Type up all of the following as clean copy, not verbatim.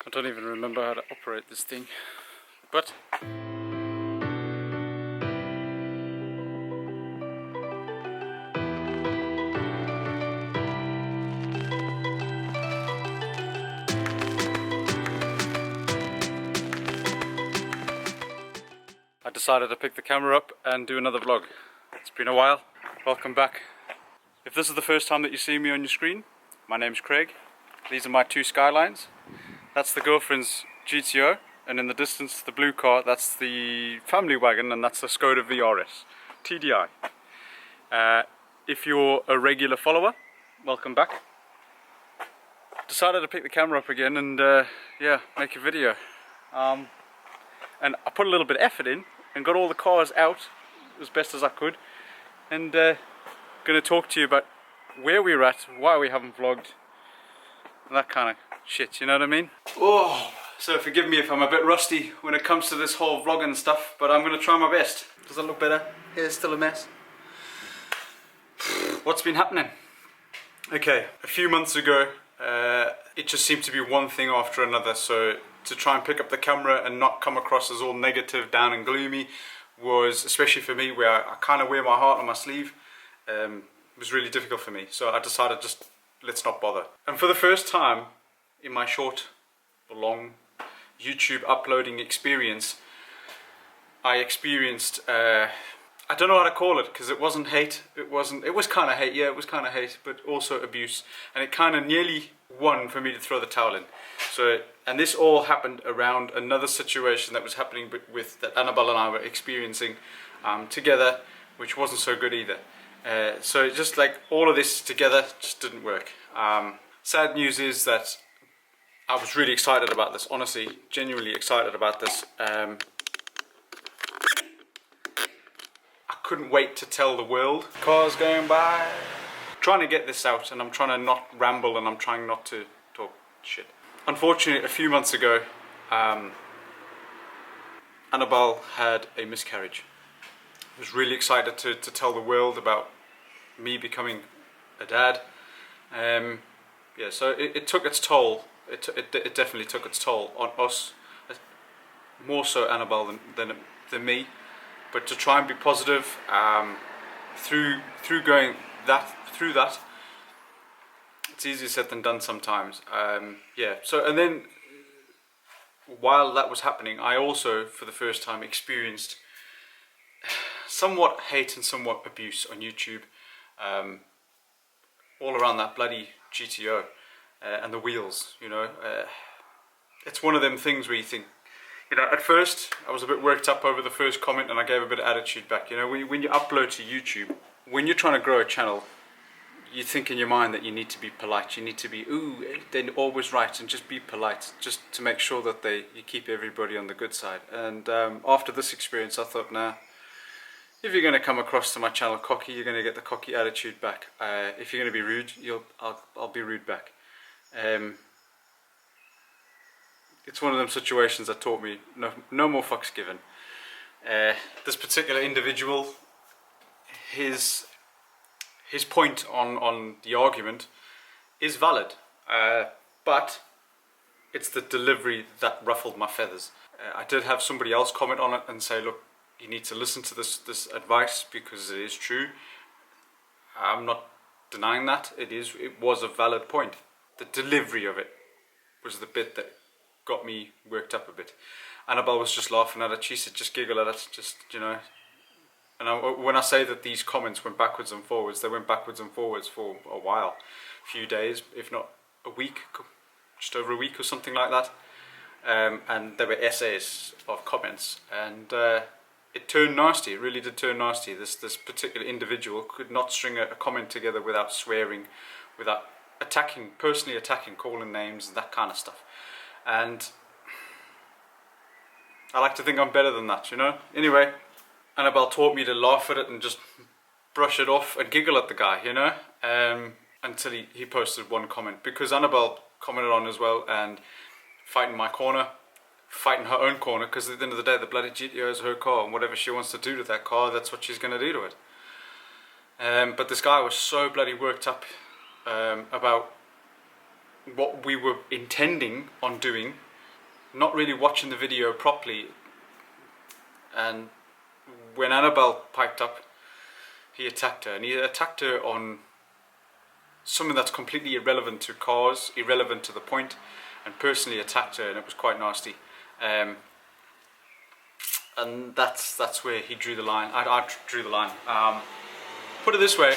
I don't even remember how to operate this thing, but I decided to pick the camera up and do another vlog. It's been a while. Welcome back. If this is the first time that you see me on your screen, my name's Craig. These are my two Skylines. That's the girlfriend's GTO, and in the distance the blue car, that's the family wagon, and that's the Skoda VRS TDI. If you're a regular follower, welcome back. Decided to pick the camera up again and yeah, make a video. And I put a little bit of effort in and got all the cars out as best as I could, and going to talk to you about where we're at, why we haven't vlogged, and that kind of shit, you know what I mean? Oh, so forgive me if I'm a bit rusty when it comes to this whole vlogging stuff, but I'm going to try my best. Does that look better? Hair's still a mess. What's been happening? Okay, a few months ago, it just seemed to be one thing after another, so to try and pick up the camera and not come across as all negative, down and gloomy was, especially for me where I kind of wear my heart on my sleeve, was really difficult for me. So I decided just, let's not bother. And for the first time in my short or long YouTube uploading experience, I experienced, I don't know how to call it, because it wasn't hate, it was kind of hate, yeah, it was kind of hate, but also abuse. And it kind of nearly won for me to throw the towel in. So, and this all happened around another situation that was happening that Annabelle and I were experiencing together, which wasn't so good either. So just like all of this together just didn't work. Sad news is that I was really excited about this, honestly, genuinely excited about this. I couldn't wait to tell the world. Cars going by. Trying to get this out, and I'm trying to not ramble, and I'm trying not to talk shit. Unfortunately, a few months ago, Annabelle had a miscarriage. I was really excited to tell the world about me becoming a dad. Yeah, so it took its toll. It definitely took its toll on us, more so Annabelle than me. But to try and be positive through going through that, it's easier said than done sometimes. Yeah. So, and then while that was happening, I also, for the first time, experienced somewhat hate and somewhat abuse on YouTube, all around that bloody GTO and the wheels. You know, it's one of them things where you think, you know, at first I was a bit worked up over the first comment, and I gave a bit of attitude back. You know, when you upload to YouTube, when you're trying to grow a channel, you think in your mind that you need to be polite. You need to be, ooh, they're always right, and just be polite, just to make sure that you keep everybody on the good side. And after this experience, I thought, nah, if you're going to come across to my channel cocky, you're going to get the cocky attitude back. If you're going to be rude, I'll be rude back. It's one of them situations that taught me no more fucks given. This particular individual, his point on the argument is valid, but it's the delivery that ruffled my feathers. I did have somebody else comment on it and say, look, you need to listen to this advice because it is true. I'm not denying that. It was a valid point. The delivery of it was the bit that got me worked up a bit. Annabelle was just laughing at it. She said, just giggle at it, just, you know. And when I say that these comments went backwards and forwards, they went backwards and forwards for a while, a few days, if not a week, just over a week or something like that. And there were essays of comments, and it turned nasty. It really did turn nasty. This particular individual could not string a comment together without swearing, without personally attacking, calling names and that kind of stuff. And I like to think I'm better than that, you know. Anyway, Annabelle taught me to laugh at it and just brush it off and giggle at the guy, you know, until he posted one comment, because Annabelle commented on as well and fighting my corner, fighting her own corner, because at the end of the day the bloody GTO is her car, and whatever she wants to do to that car, that's what she's going to do to it. But this guy was so bloody worked up about what we were intending on doing not really watching the video properly, and when Annabelle piped up, he attacked her, and he attacked her on something that's completely irrelevant to cars, irrelevant to the point, and personally attacked her, and it was quite nasty. And that's where he drew the line. I drew the line. Put it this way,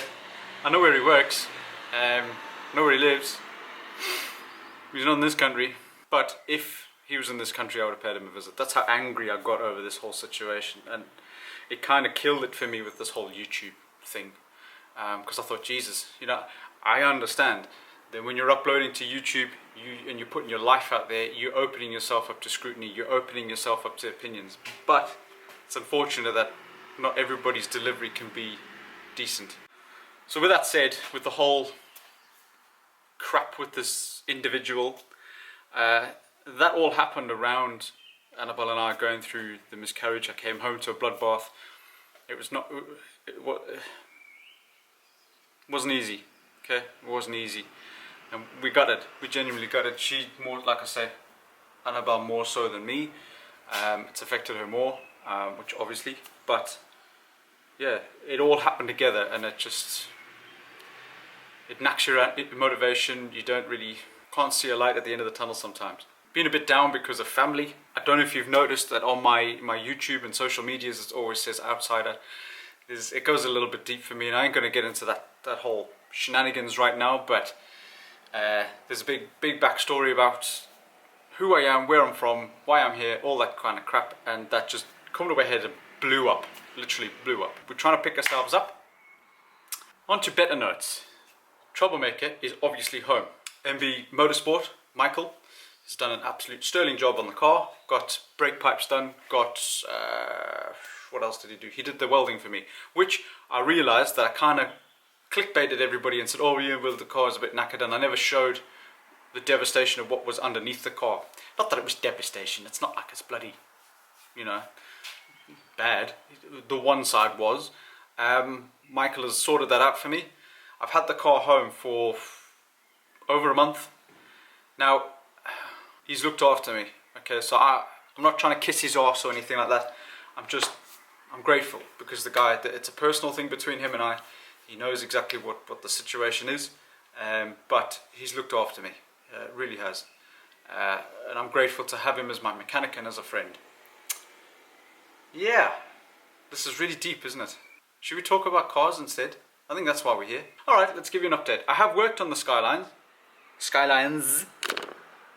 I know where he works, know where he lives. He's not in this country, but if he was in this country, I would have paid him a visit. That's how angry I got over this whole situation, and it kind of killed it for me with this whole YouTube thing, because I thought, Jesus, you know, I understand that when you're uploading to YouTube, and you're putting your life out there, you're opening yourself up to scrutiny, you're opening yourself up to opinions, but it's unfortunate that not everybody's delivery can be decent. So with that said, with the whole crap with this individual, that all happened around Annabelle and I going through the miscarriage. I came home to a bloodbath. It wasn't easy, okay? It wasn't easy. And we got it. We genuinely got it. She more, like I say, Annabelle more so than me. It's affected her more, which obviously, but yeah, it all happened together, and it knacks your motivation. You can't see a light at the end of the tunnel sometimes. Being a bit down because of family. I don't know if you've noticed that on my YouTube and social medias, it always says outsider. It goes a little bit deep for me, and I ain't going to get into that whole shenanigans right now, but there's a big backstory about who I am, where I'm from, why I'm here, all that kind of crap, and that just come to my head and blew up, literally blew up. We're trying to pick ourselves up. On to better notes. Troublemaker is obviously home. MB Motorsport, Michael, has done an absolute sterling job on the car, got brake pipes done, got, what else did he do? He did the welding for me, which I realised that I kind of clickbaited everybody and said, oh yeah, well, the car is a bit knackered, and I never showed the devastation of what was underneath the car. Not that it was devastation, it's not like it's bloody, you know, bad. The one side was. Michael has sorted that out for me. I've had the car home for over a month. Now, he's looked after me, okay, so I'm not trying to kiss his arse or anything like that. I'm grateful, because the guy, it's a personal thing between him and I. He knows exactly what the situation is, but he's looked after me, really has. And I'm grateful to have him as my mechanic and as a friend. Yeah, this is really deep, isn't it? Should we talk about cars instead? I think that's why we're here. Alright, let's give you an update. I have worked on the Skylines.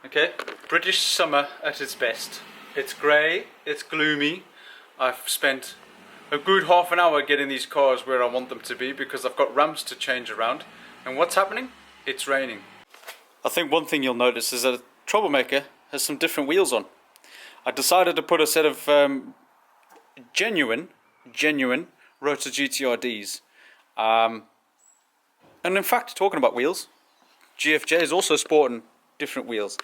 Okay, British summer at its best. It's grey, it's gloomy. I've spent a good half an hour getting these cars where I want them to be, because I've got ramps to change around. And what's happening? It's raining. I think one thing you'll notice is that a Troublemaker has some different wheels on. I decided to put a set of genuine Rotor GTRDs. And in fact, talking about wheels, GFJ is also sporting different wheels.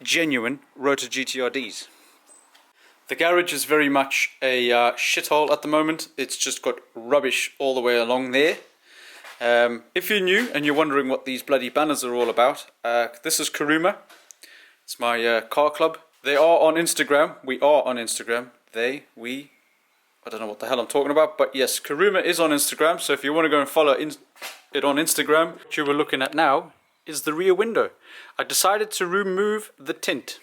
Genuine Rotor GTRDs. The garage is very much a shithole at the moment. It's just got rubbish all the way along there. If you're new and you're wondering what these bloody banners are all about, this is Karuma. It's my car club. They are on Instagram. We are on Instagram. We, I don't know what the hell I'm talking about, but yes, Karuma is on Instagram. So if you want to go and follow it on Instagram, what you were looking at now is the rear window. I decided to remove the tint.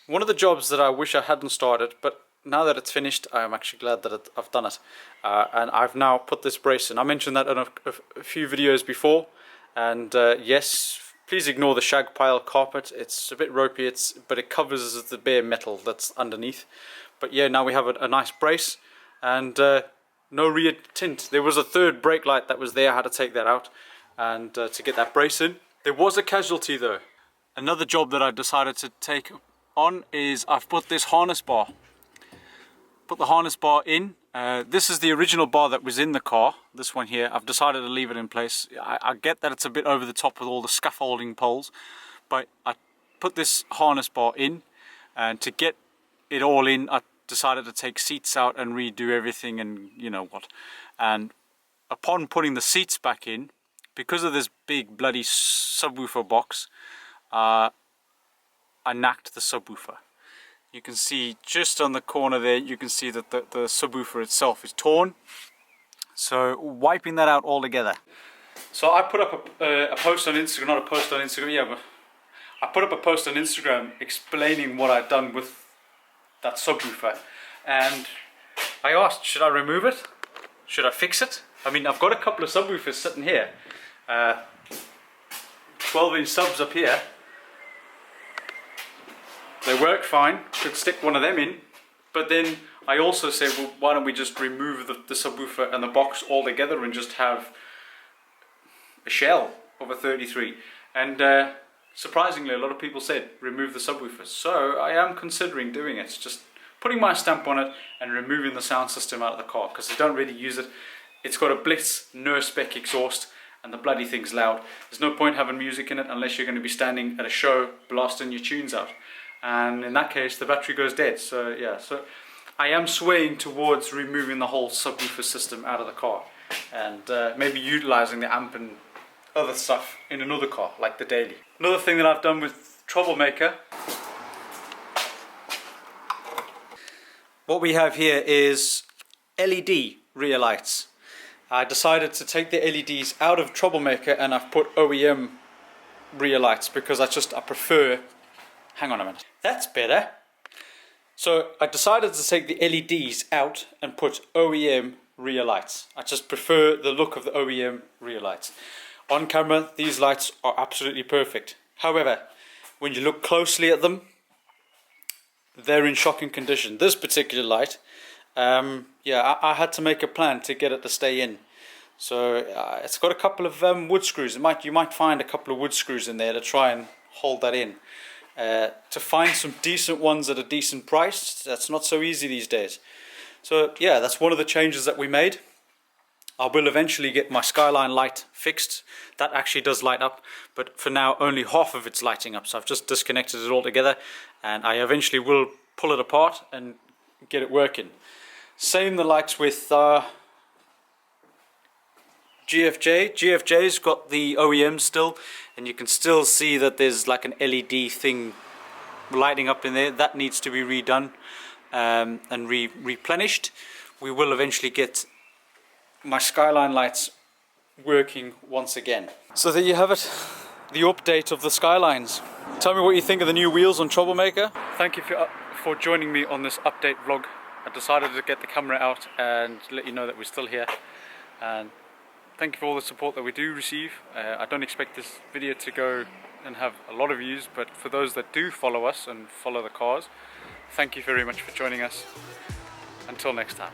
One of the jobs that I wish I hadn't started, but now that it's finished, I'm actually glad that I've done it. And I've now put this brace in. I mentioned that in a few videos before. And yes, please ignore the shag pile carpet. It's a bit ropey, but it covers the bare metal that's underneath. But yeah, now we have a nice brace and no rear tint. There was a third brake light that was there. I had to take that out and to get that brace in. There was a casualty though. Another job that I decided to take on is I've put this harness bar. Put the harness bar in. This is the original bar that was in the car. This one here. I've decided to leave it in place. I get that it's a bit over the top with all the scaffolding poles, but I put this harness bar in, and to get it all in, I decided to take seats out and redo everything, and you know what. And upon putting the seats back in, because of this big bloody subwoofer box, I I knacked the subwoofer. You can see just on the corner there, you can see that the subwoofer itself is torn. So wiping that out altogether. So I put up a post on Instagram, not a post on Instagram, yeah, but I put up a post on Instagram explaining what I'd done with that subwoofer. And I asked, should I remove it? Should I fix it? I mean, I've got a couple of subwoofers sitting here. 12-inch subs up here. They work fine, could stick one of them in. But then I also said, well, why don't we just remove the subwoofer and the box altogether and just have a shell of a 33. And surprisingly, a lot of people said remove the subwoofer. So I am considering doing it, just putting my stamp on it and removing the sound system out of the car, because I don't really use it. It's got a Blitz no spec exhaust and the bloody thing's loud. There's no point having music in it unless you're going to be standing at a show blasting your tunes out. And in that case, the battery goes dead. So yeah, so I am swaying towards removing the whole subwoofer system out of the car and maybe utilizing the amp and other stuff in another car, like the Daily. Another thing that I've done with Troublemaker, what we have here is LED rear lights. I decided to take the LEDs out of Troublemaker and I've put OEM rear lights because I prefer. Hang on a minute. That's better. So I decided to take the LEDs out and put OEM rear lights. I just prefer the look of the OEM rear lights. On camera, these lights are absolutely perfect. However, when you look closely at them, they're in shocking condition. This particular light, yeah, I had to make a plan to get it to stay in. So it's got a couple of wood screws. You might find a couple of wood screws in there to try and hold that in. To find some decent ones at a decent price, that's not so easy these days. So yeah, that's one of the changes that we made. I will eventually get my Skyline light fixed. That actually does light up, but for now only half of it's lighting up, so I've just disconnected it all together, and I eventually will pull it apart and get it working. Same the lights with GFJ. GFJ's got the OEM still, and you can still see that there's like an LED thing lighting up in there. That needs to be redone and replenished. We will eventually get my Skyline lights working once again. So there you have it, the update of the Skylines. Tell me what you think of the new wheels on Troublemaker. Thank you for joining me on this update vlog. I decided to get the camera out and let you know that we're still here. And thank you for all the support that we do receive. I don't expect this video to go and have a lot of views, but for those that do follow us and follow the cars, thank you very much for joining us. Until next time.